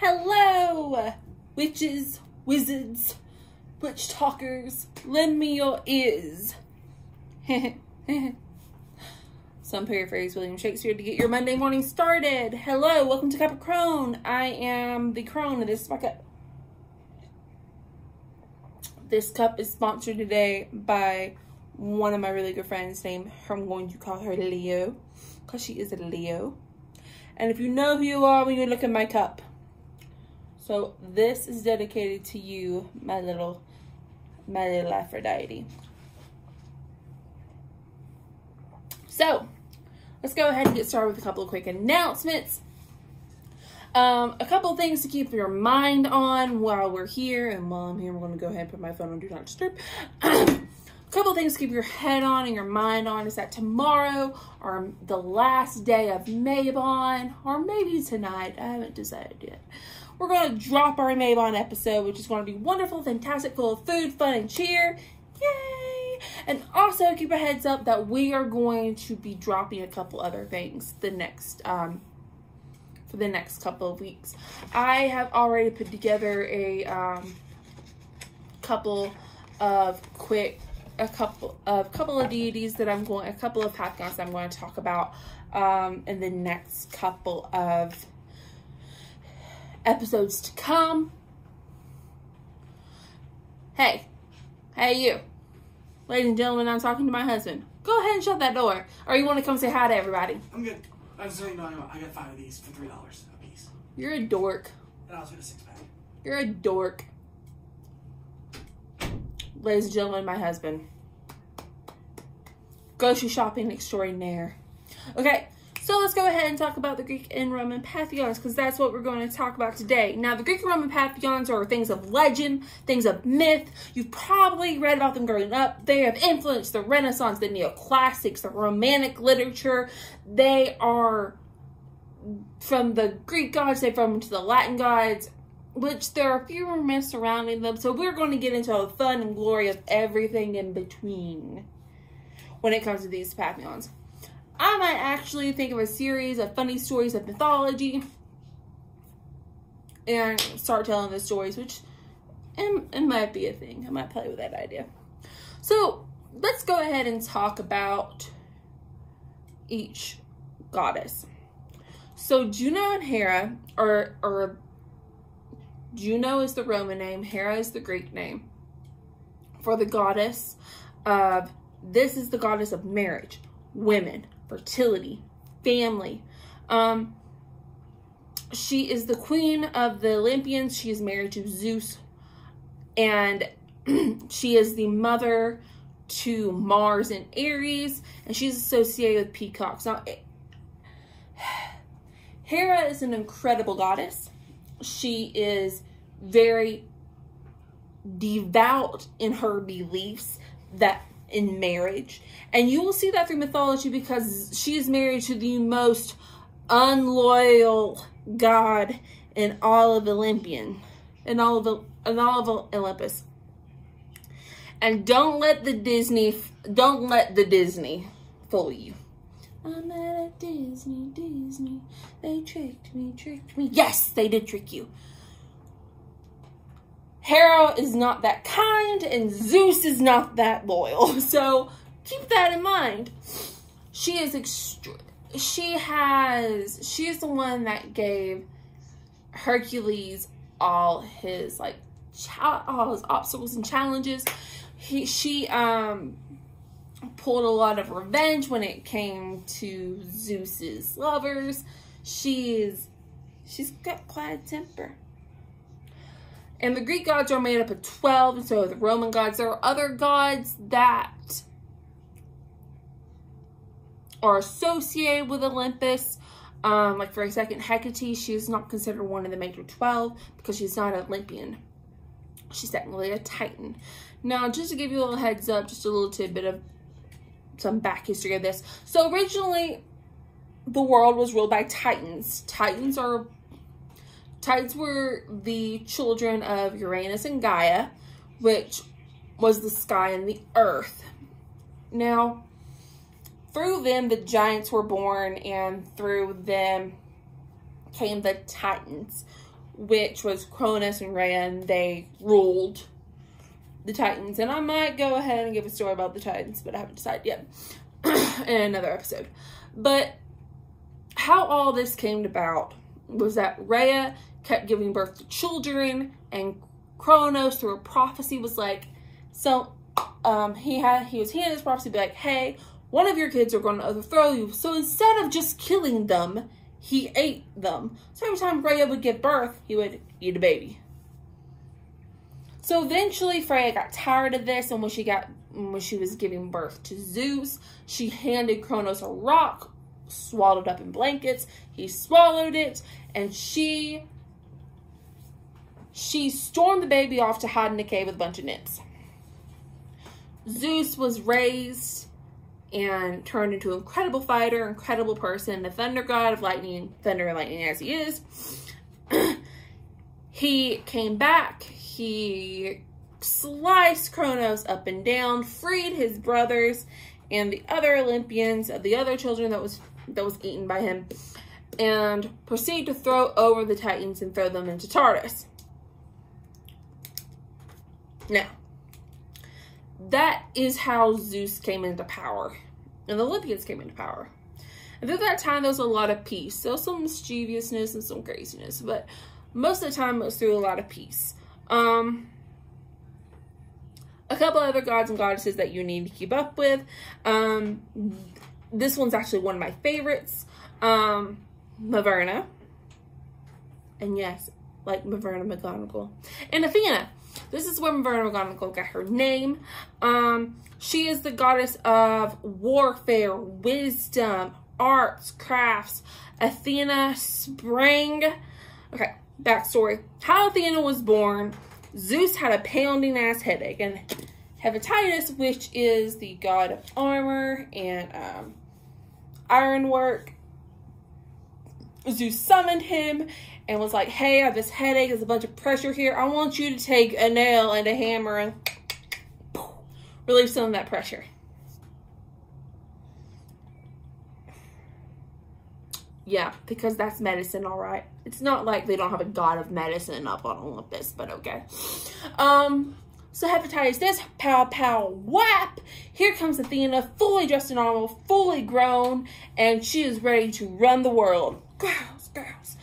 Hello, witches, wizards, witch talkers, lend me your ears. Some paraphrase William Shakespeare to get your Monday morning started. Hello, welcome to Cup of Crone. I am the Crone, and this is my cup. This cup is sponsored today by one of my really good friends named, I'm going to call her Leo, because she is a Leo. And if you know who you are when you look at my cup. So this is dedicated to you, my little Aphrodite. So let's go ahead and get started with a couple of quick announcements. A couple of things to keep your mind on while we're here. And while I'm here, I'm going to go ahead and put my phone on Do Not Disturb. A couple of things to keep your head on and your mind on is that tomorrow, or the last day of Mabon, or maybe tonight, I haven't decided yet, we're going to drop our Mabon episode, which is going to be wonderful, fantastic, full of food, fun, and cheer. Yay! And also keep a heads up that we are going to be dropping a couple other things the next for the next couple of weeks. I have already put together a couple of deities that I'm going, a couple of pantheons that I'm going to talk about in the next couple of episodes to come. Hey you, ladies and gentlemen, I'm talking to my husband. Go ahead and shut that door, or you want to come say hi to everybody? I'm good. I just want you to know I got 5 of these for $3 a piece. You're a dork. And I also got a 6-pack. You're a dork. Ladies and gentlemen, my husband. Grocery shopping extraordinaire. Okay, so let's go ahead and talk about the Greek and Roman pantheons, because that's what we're going to talk about today. Now, the Greek and Roman pantheons are things of legend, things of myth. You've probably read about them growing up. They have influenced the Renaissance, the neoclassics, the Romantic literature. They are from the Greek gods, they're from to the Latin gods, which there are fewer myths surrounding them. So we're going to get into the fun and glory of everything in between when it comes to these pantheons. I might actually think of a series of funny stories of mythology and start telling the stories, which it might be a thing. I might play with that idea. So let's go ahead and talk about each goddess. So Juno and Hera, or Juno is the Roman name, Hera is the Greek name for the goddess of, this is the goddess of marriage, women, fertility, family. She is the queen of the Olympians. She is married to Zeus, and she is the mother to Mars and Ares, and she's associated with peacocks. Now, Hera is an incredible goddess. She is very devout in her beliefs that in marriage, and you will see that through mythology, because she is married to the most unloyal god in all of Olympian, in all of Olympus. And don't let the Disney fool you. I'm at Disney, they tricked me. Yes, they did trick you. Hera is not that kind, and Zeus is not that loyal. So keep that in mind. She is she is the one that gave Hercules all his obstacles and challenges. She pulled a lot of revenge when it came to Zeus's lovers. She's got quite a temper. And the Greek gods are made up of 12, and so are the Roman gods. There are other gods that are associated with Olympus. Like for a second, Hecate, she is not considered one of the major 12 because she's not an Olympian. She's technically a Titan. Now, just to give you a little heads up, just a little tidbit of some back history of this. So originally, the world was ruled by Titans. Titans were the children of Uranus and Gaia, which was the sky and the earth. Now, through them, the giants were born, and through them came the Titans, which was Cronus and Rhea, and they ruled the Titans. And I might go ahead and give a story about the Titans, but I haven't decided yet in another episode. But how all this came about was that Rhea kept giving birth to children, and Kronos, through a prophecy, was like, so he was hearing this prophecy, be like, hey, one of your kids are going to overthrow you. So instead of just killing them, he ate them. So every time Rhea would give birth, he would eat a baby. So eventually Freya got tired of this, and when she was giving birth to Zeus, she handed Kronos a rock, swallowed up in blankets. He swallowed it, and she stormed the baby off to hide in a cave with a bunch of nymphs. Zeus was raised and turned into an incredible fighter, incredible person, the thunder god of lightning, thunder and lightning as he is. He came back. He sliced Kronos up and down, freed his brothers and the other Olympians, the other children that was eaten by him, and proceeded to throw over the Titans and throw them into Tartarus. Now, that is how Zeus came into power, and the Olympians came into power. And through that time, there was a lot of peace. There was some mischievousness and some craziness, but most of the time, it was through a lot of peace. A couple other gods and goddesses that you need to keep up with. This one's actually one of my favorites. Maverna. And yes, like Maverna McGonagall. And Athena. This is where Maverna McGonagall got her name. She is the goddess of warfare, wisdom, arts, crafts. Athena sprang. Okay, backstory. How Athena was born. Zeus had a pounding ass headache, and Hephaestus, which is the god of armor and ironwork, Zeus summoned him and was like, hey, I have this headache, there's a bunch of pressure here, I want you to take a nail and a hammer and relieve some of that pressure. Yeah, because that's medicine, all right. It's not like they don't have a god of medicine up on Olympus, but okay. So Hephaestus, pow, pow, whap. Here comes Athena, fully dressed in armor, fully grown, and she is ready to run the world. Grouse, grouse.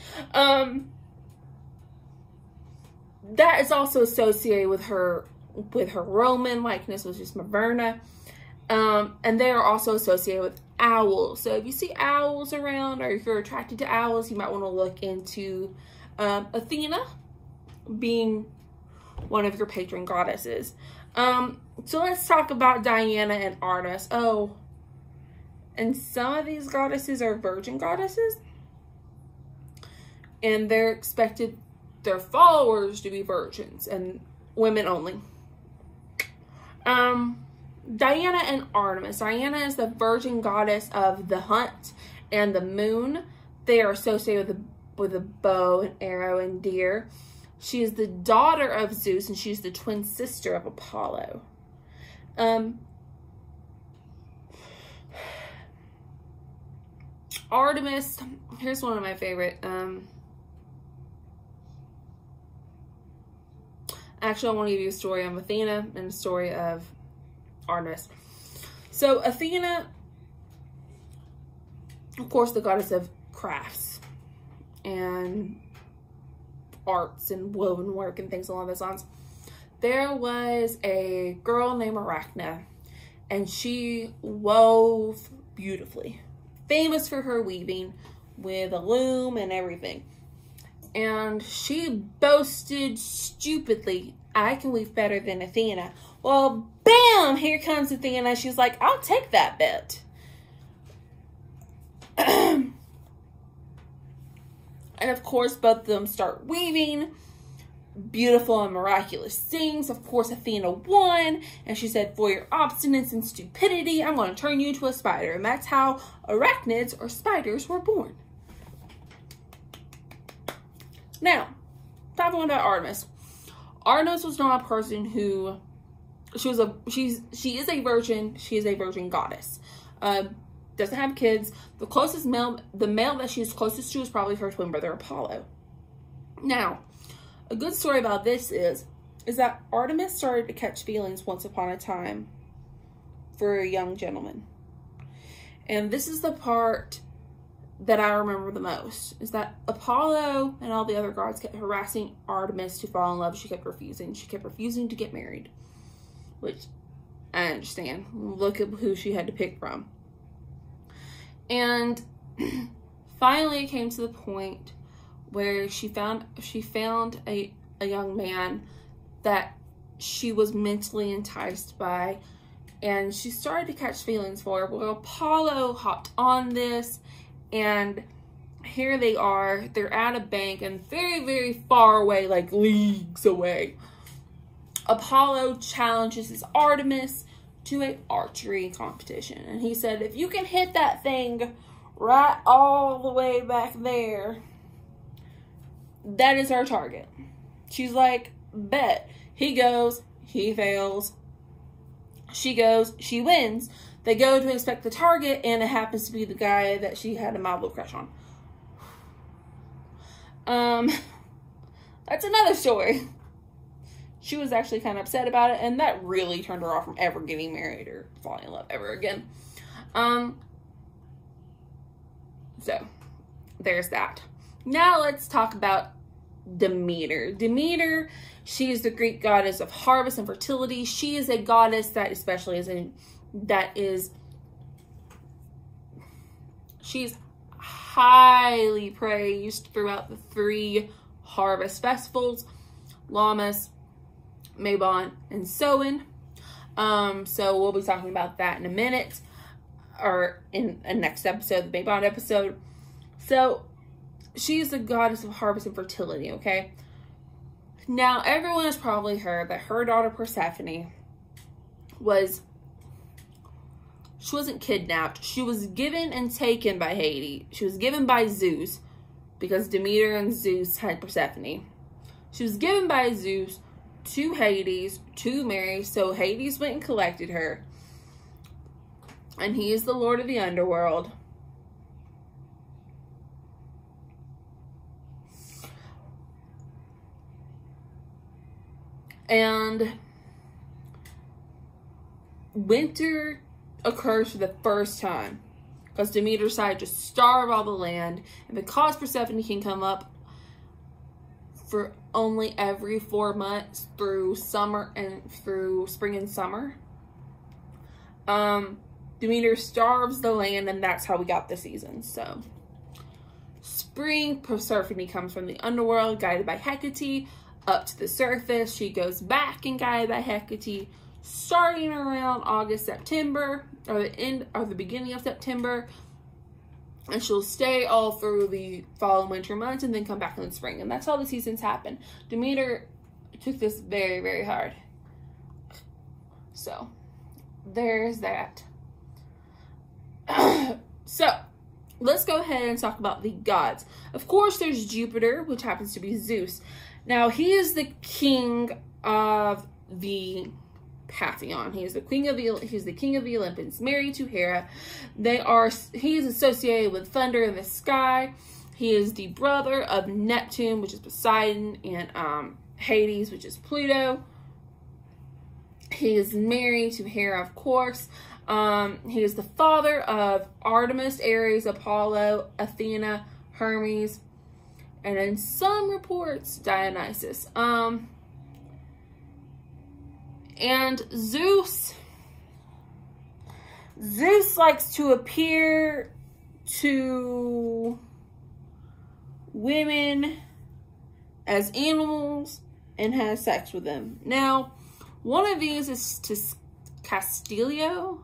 That is also associated with her Roman likeness, which is Maverna. And they are also associated with owls. So if you see owls around, or if you're attracted to owls, you might want to look into Athena being one of your patron goddesses. So let's talk about Diana and Artemis. Oh, and some of these goddesses are virgin goddesses, and they're expected their followers to be virgins and women only. Diana and Artemis. Diana is the virgin goddess of the hunt and the moon. They are associated with a bow and arrow and deer. She is the daughter of Zeus, and she's the twin sister of Apollo. Artemis, here's one of my favorite. Actually, I want to give you a story of Athena and a story of Artemis. So Athena, of course, the goddess of crafts and arts and woven work and things along those lines. There was a girl named Arachne, and she wove beautifully, famous for her weaving with a loom and everything. And she boasted stupidly, I can weave better than Athena. Well, bam, here comes Athena. She's like, I'll take that bet. And of course, both of them start weaving beautiful and miraculous things. Of course, Athena won, and she said, for your obstinance and stupidity, I'm going to turn you into a spider. And that's how arachnids, or spiders, were born. Now, talking about Artemis. Artemis was not a person who, she is a virgin. She is a virgin goddess. Doesn't have kids. The male that she's closest to is probably her twin brother Apollo. Now, a good story about this is that Artemis started to catch feelings once upon a time for a young gentleman. And this is the part that I remember the most, is that Apollo and all the other gods kept harassing Artemis to fall in love. She kept refusing. She kept refusing to get married, which I understand. Look at who she had to pick from. And finally it came to the point where she found a young man that she was mentally enticed by, and she started to catch feelings for. Well, Apollo hopped on this, and here they are. They're at a bank and very, very far away, like leagues away. Apollo challenges his Artemis to an archery competition. And he said, if you can hit that thing right all the way back there, that is our target. She's like, bet. He goes, he fails. She goes, she wins. They go to inspect the target, and it happens to be the guy that she had a mild crush on. That's another story. She was actually kind of upset about it, and that really turned her off from ever getting married or falling in love ever again. So, there's that. Now let's talk about Demeter. Demeter, she is the Greek goddess of harvest and fertility. She is a goddess that she's highly praised throughout the 3 harvest festivals, Lammas, Mabon, and Samhain. So we'll be talking about that in a minute, or in a next episode, the Mabon episode. So she's the goddess of harvest and fertility, okay? Now, everyone has probably heard that her daughter Persephone she wasn't kidnapped. She was given and taken by Hades. She was given by Zeus, because Demeter and Zeus had Persephone. She was given by Zeus to Hades to marry, so Hades went and collected her. And he is the Lord of the underworld. And winter occurs for the first time because Demeter decided to starve all the land, and because Persephone can come up for only every 4 months through summer and through spring and summer, Demeter starves the land, and that's how we got the seasons. So spring, Persephone comes from the underworld guided by Hecate up to the surface. She goes back and guided by Hecate, starting around August, September, or the beginning of September, and she'll stay all through the fall and winter months, and then come back in the spring, and that's how the seasons happen. Demeter took this very, very hard. So there's that. So let's go ahead and talk about the gods. Of course, there's Jupiter, which happens to be Zeus. Now, he is the king of the Pantheon. He is the king of the Olympians, married to Hera. He is associated with thunder in the sky. He is the brother of Neptune, which is Poseidon, and Hades, which is Pluto. He is married to Hera, of course. He is the father of Artemis, Ares, Apollo, Athena, Hermes, and in some reports, Dionysus. And Zeus likes to appear to women as animals and has sex with them. Now, one of these is to Castilia.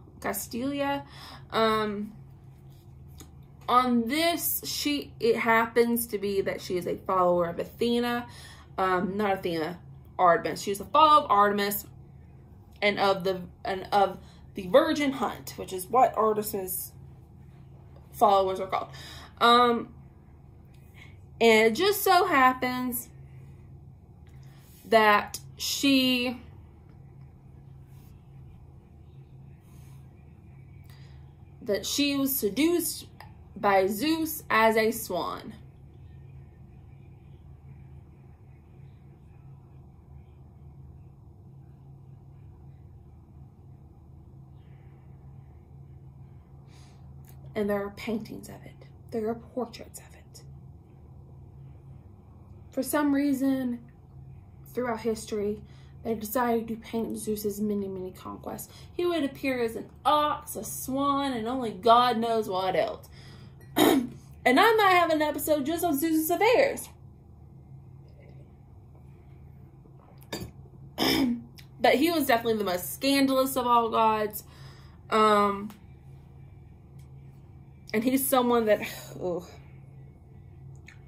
On this, it happens to be that she is a follower of Athena. Not Athena, Artemis. She's a follower of Artemis and of the virgin hunt, which is what Artemis's followers are called. And it just so happens that she was seduced by Zeus as a swan. And there are paintings of it. There are portraits of it. For some reason, throughout history, they decided to paint Zeus's many, many conquests. He would appear as an ox, a swan, and only God knows what else. And I might have an episode just on Zeus's affairs. But he was definitely the most scandalous of all gods. And he's someone that,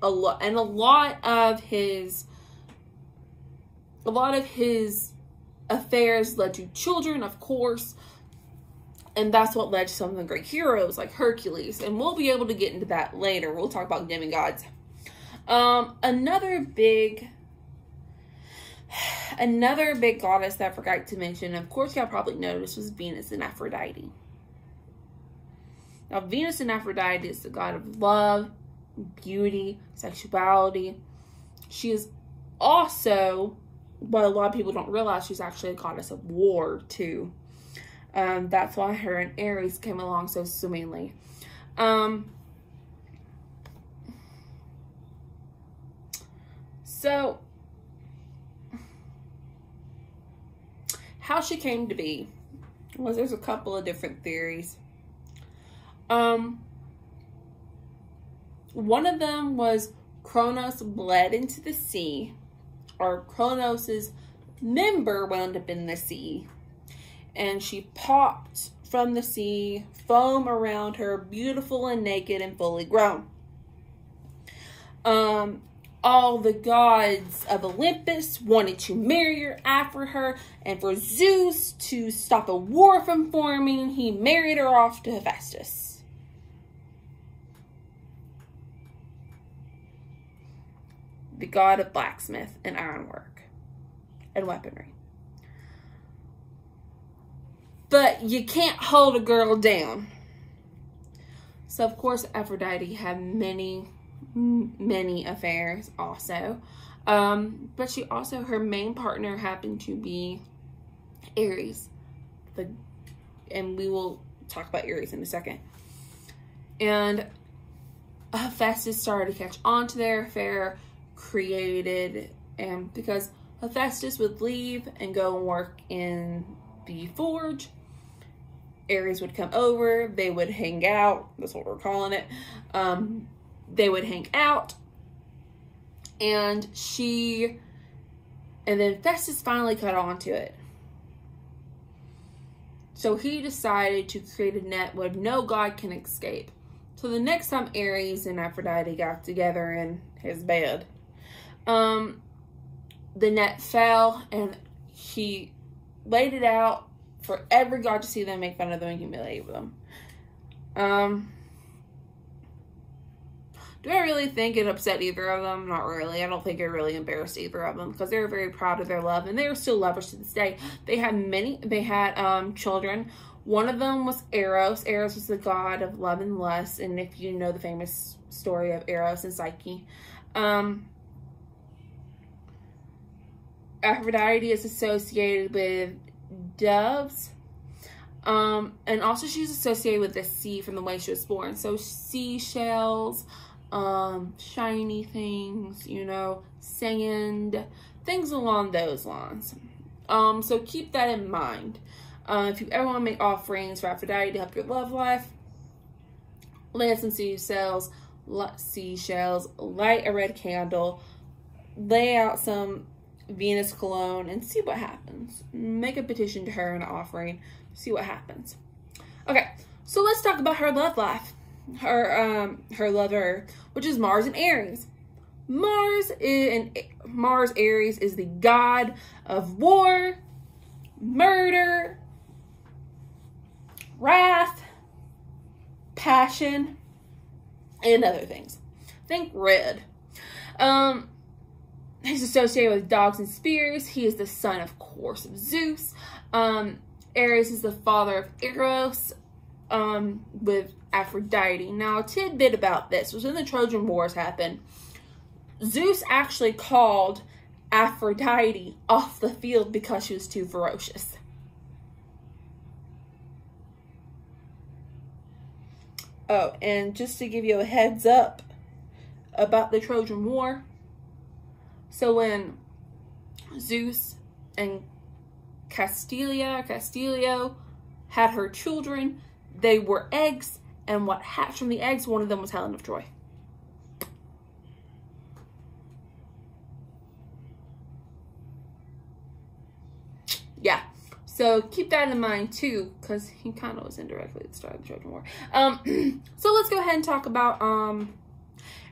a lot of his affairs led to children, of course. And that's what led to some of the great heroes like Hercules. And we'll be able to get into that later. We'll talk about demigods. Another big goddess that I forgot to mention, of course y'all probably noticed, was Venus and Aphrodite. Now, Venus and Aphrodite is the god of love, beauty, sexuality. She is also, but a lot of people don't realize, she's actually a goddess of war too. That's why her and Ares came along so swimmingly. So, how she came to be was, there's a couple of different theories. One of them was Kronos bled into the sea, or Kronos's member wound up in the sea, and she popped from the sea, foam around her, beautiful and naked and fully grown. All the gods of Olympus wanted to marry her after her, and for Zeus to stop a war from forming, he married her off to Hephaestus. The god of blacksmith and ironwork and weaponry. But you can't hold a girl down. So, of course, Aphrodite had many affairs also. But she also, her main partner happened to be Ares. And we will talk about Ares in a second. And Hephaestus started to catch on to their affair, and because Hephaestus would leave and go and work in the forge, Ares would come over, they would hang out, that's what we're calling it. They would hang out, and then Hephaestus finally caught on to it. So he decided to create a net where no god can escape. So the next time Ares and Aphrodite got together in his bed, the net fell, and he laid it out for every god to see them, make fun of them, and humiliate them. Do I really think it upset either of them? Not really. I don't think it really embarrassed either of them, because they were very proud of their love, and they were still lovers to this day. They had children. One of them was Eros. Eros was the god of love and lust, and if you know the famous story of Eros and Psyche. Aphrodite is associated with doves. And also she's associated with the sea from the way she was born. So seashells, shiny things, sand, things along those lines. So keep that in mind. If you ever want to make offerings for Aphrodite to help your love life, lay out some seashells, light a red candle, lay out some Venus cologne, and see what happens. Make a petition to her, an offering, see what happens. Okay, so let's talk about her love life. Her lover, which is Mars and Ares. Mars, Ares, is the god of war, murder, wrath, passion, and other things. Think red. He's associated with dogs and spears. He is the son, of course, of Zeus. Ares is the father of Eros, with Aphrodite. Now, a tidbit about this was when the Trojan Wars happened, Zeus actually called Aphrodite off the field because she was too ferocious. Oh, and just to give you a heads up about the Trojan War. So when Zeus and Castilio had her children, they were eggs, and what hatched from the eggs, one of them was Helen of Troy. Yeah, so keep that in mind too, because he kind of was indirectly at the start of the Trojan War. So let's go ahead and talk about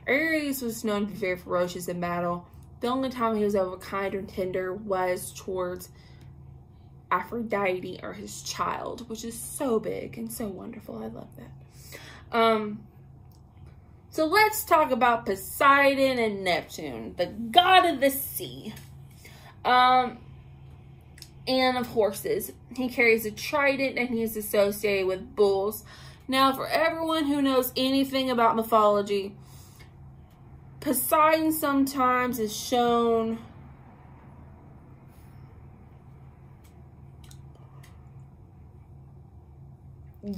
Ares was known to be very ferocious in battle. The only time he was ever kind or tender was towards Aphrodite, or his child, which is so big and so wonderful. I love that. So let's talk about Poseidon and Neptune, the god of the sea. And of horses. He carries a trident and he's associated with bulls. Now, for everyone who knows anything about mythology, Poseidon sometimes is shown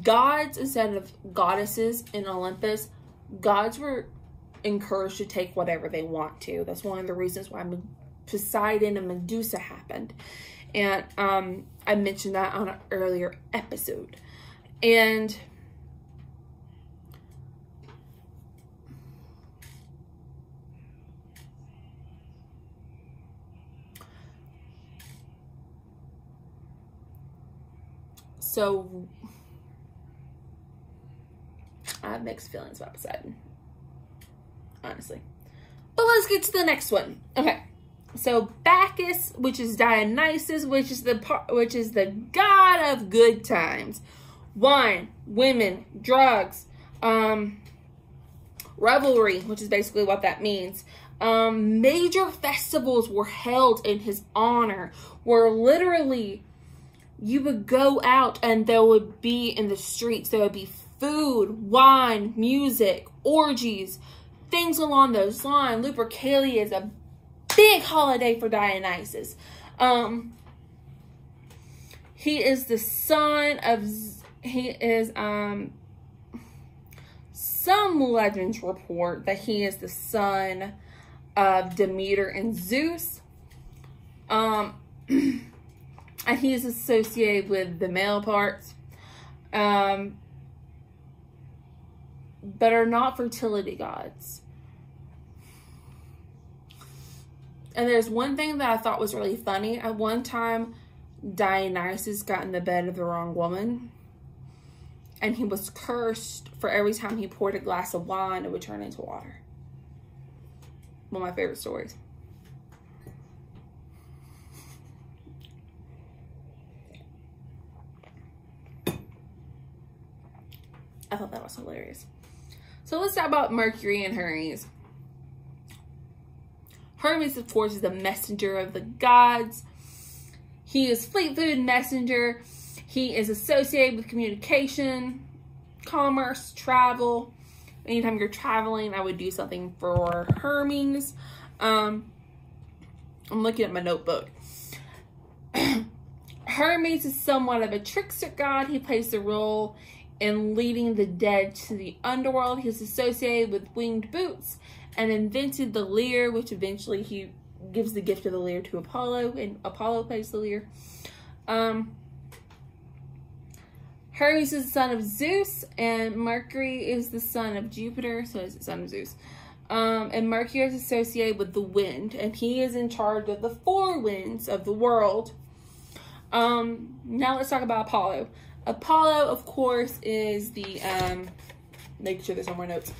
gods instead of goddesses in Olympus. Gods were encouraged to take whatever they want to. That's one of the reasons why Poseidon and Medusa happened. And I mentioned that on an earlier episode. And so I have mixed feelings about Poseidon, honestly. But let's get to the next one. Okay. So Bacchus, which is Dionysus, which is the god of good times, wine, women, drugs, revelry, which is basically what that means. Major festivals were held in his honor, where literally you would go out and there would be in the streets, there would be food, wine, music, orgies, things along those lines. Lupercalia is a big holiday for Dionysus. He is the son of, some legends report that he is the son of Demeter and Zeus. And he is associated with the male parts. But are not fertility gods. And there's one thing that I thought was really funny. At one time, Dionysus got in the bed of the wrong woman. And he was cursed for every time he poured a glass of wine, it would turn into water. One of my favorite stories. I thought that was hilarious. So let's talk about Mercury and Hermes. Hermes, of course, is the messenger of the gods. He is fleet-footed messenger. He is associated with communication, commerce, travel. Anytime you're traveling, I would do something for Hermes. I'm looking at my notebook. Hermes is somewhat of a trickster god. He plays the role in leading the dead to the underworld. He's associated with winged boots and invented the lyre, which eventually he gives the gift of the lyre to Apollo, and Apollo plays the lyre. Hermes is the son of Zeus, and Mercury is the son of Jupiter, so he's the son of Zeus. And Mercury is associated with the wind, and he is in charge of the four winds of the world. Now let's talk about Apollo. Apollo, of course, is the, making sure there's no more notes.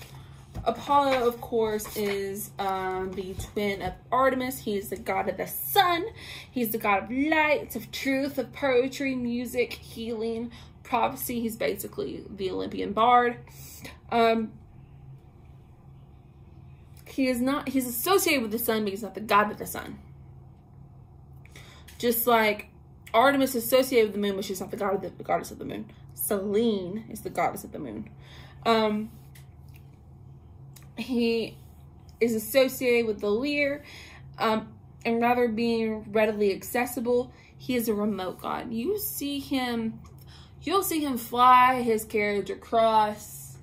Apollo, of course, is the twin of Artemis. He is the god of the sun. He's the god of light, of truth, of poetry, music, healing, prophecy. He's basically the Olympian bard. He's associated with the sun, but he's not the god of the sun. Just like Artemis is associated with the moon, but she's not the goddess of the moon. Selene is the goddess of the moon. He is associated with the lyre, and rather being readily accessible, he is a remote god. You'll see him fly his carriage across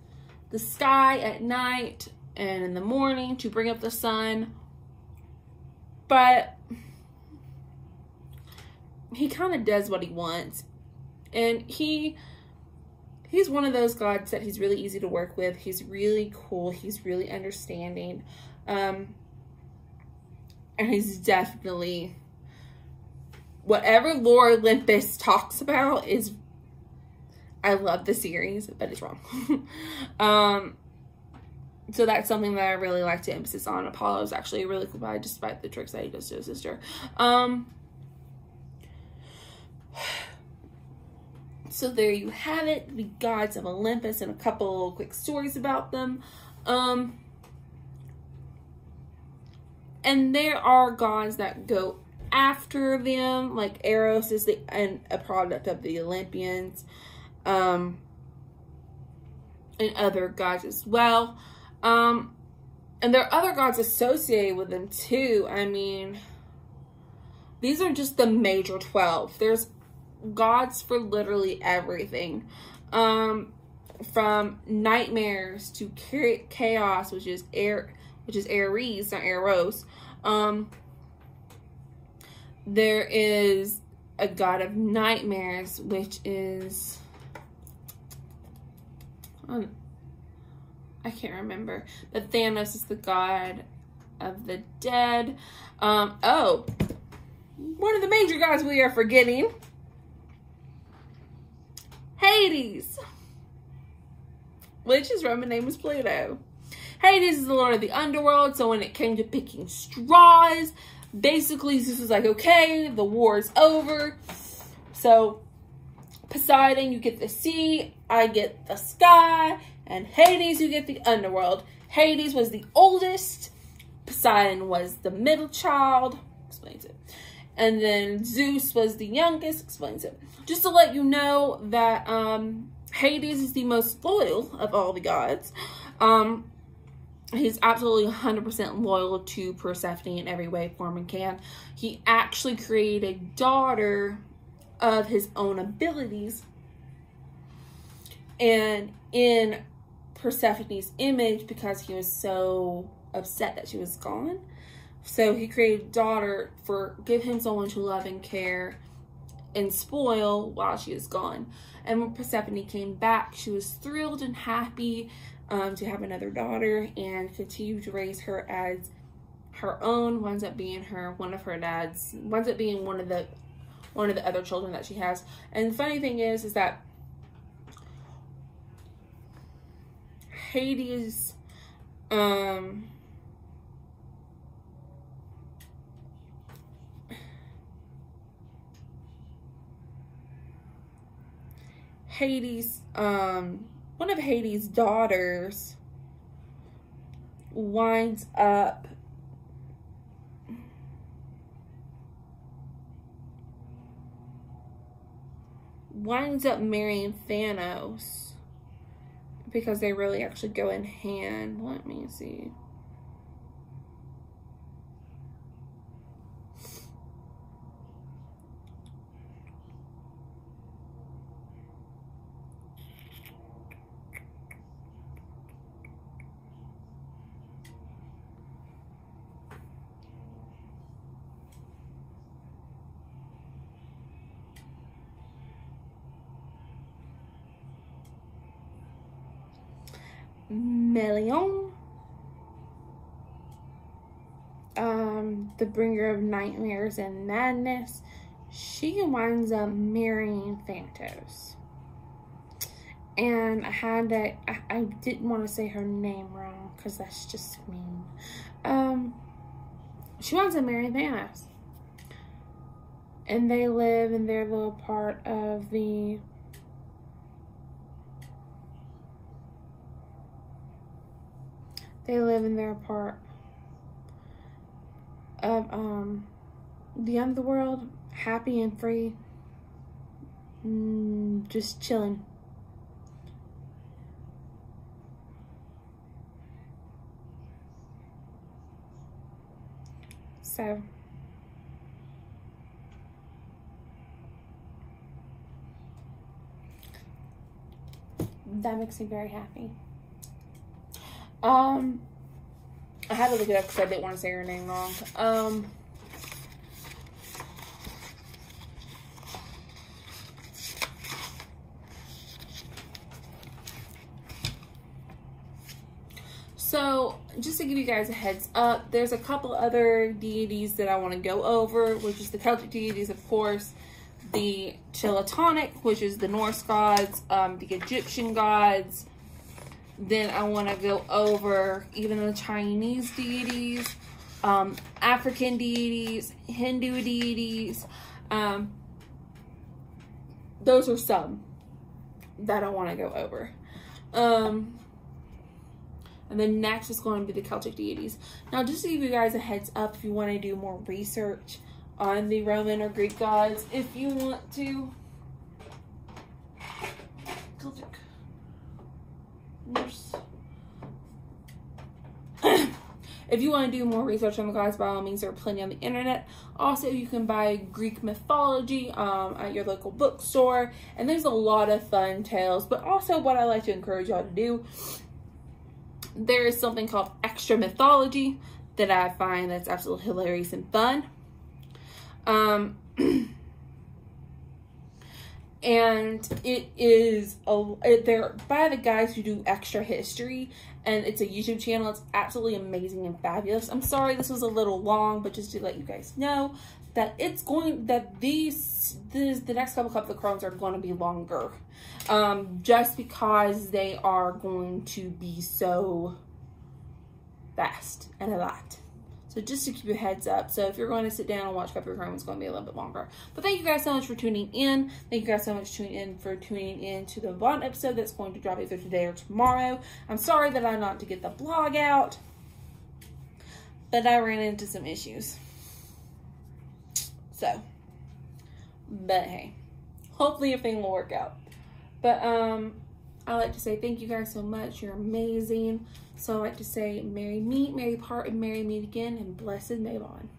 the sky at night and in the morning to bring up the sun. But he kind of does what he wants. And he's one of those gods that he's really easy to work with. He's really cool. He's really understanding. And he's definitely, whatever Lore Olympus talks about is, I love the series, but it's wrong. So that's something that I really like to emphasize on. Apollo is actually a really cool guy, despite the tricks that he does to his sister. So there you have it, the gods of Olympus, and a couple quick stories about them. And there are gods that go after them, like Eros is a product of the Olympians, and other gods as well. And there are other gods associated with them too. I mean, these are just the major 12. There's gods for literally everything. From nightmares to chaos, which is Ares, not Eros. There is a god of nightmares, which is I can't remember, but Thanos is the god of the dead. Oh, one of the major gods we are forgetting, Hades, which his Roman name is Pluto. Hades is the lord of the underworld, so when it came to picking straws, basically Zeus was like, okay, the war is over. So Poseidon, you get the sea, I get the sky, and Hades, you get the underworld. Hades was the oldest, Poseidon was the middle child, explains it. And then Zeus was the youngest, explains it. Just to let you know that Hades is the most loyal of all the gods. He's absolutely 100% loyal to Persephone in every way, form, and can. He actually created a daughter of his own abilities. And in Persephone's image, because he was so upset that she was gone, so he created a daughter give him someone to love and care and spoil while she is gone. And when Persephone came back, she was thrilled and happy to have another daughter and continue to raise her as her own. Winds up being one of her dad's, winds up being one of the other children that she has. And the funny thing is that Hades, one of Hades' daughters winds up marrying Thanos, because they really actually go in hand. Let me see. Melion, the bringer of nightmares and madness, she winds up marrying Thanatos. And I didn't want to say her name wrong because that's just mean. She winds up marrying Thanos. And they live in their little part of the the underworld, happy and free, just chilling. So that makes me very happy. I had to look it up because I didn't want to say her name wrong. So, just to give you guys a heads up, there's a couple other deities that I want to go over, which is the Celtic deities, of course, the Teutonic, which is the Norse gods, the Egyptian gods. Then I want to go over even the Chinese deities, African deities, Hindu deities. Those are some that I want to go over. And then next is going to be the Celtic deities. Now, just to give you guys a heads up, if you want to do more research on the Roman or Greek gods, if you want to, Celtic Norse. If you want to do more research on the gods, by all means, there are plenty on the internet. Also, you can buy Greek mythology at your local bookstore, and there's a lot of fun tales. But also, what I like to encourage y'all to do, there is something called extra mythology that I find that's absolutely hilarious and fun. And it is they're by the guys who do extra history, and it's a YouTube channel. It's absolutely amazing and fabulous. I'm sorry this was a little long, but just to let you guys know that it's going that the next couple of the Crones are going to be longer, just because they are going to be so fast and a lot. So just to keep your heads up. So if you're going to sit down and watch Cup of Crone, it's going to be a little bit longer. But thank you guys so much for tuning in. Thank you guys so much for tuning in to the Vaughn episode that's going to drop either today or tomorrow. I'm sorry that I'm not to get the blog out, but I ran into some issues. So, but hey, hopefully everything will work out. But I like to say thank you guys so much. You're amazing. So I like to say, merry meet, merry part, and merry meet again, and blessed May Vaughn.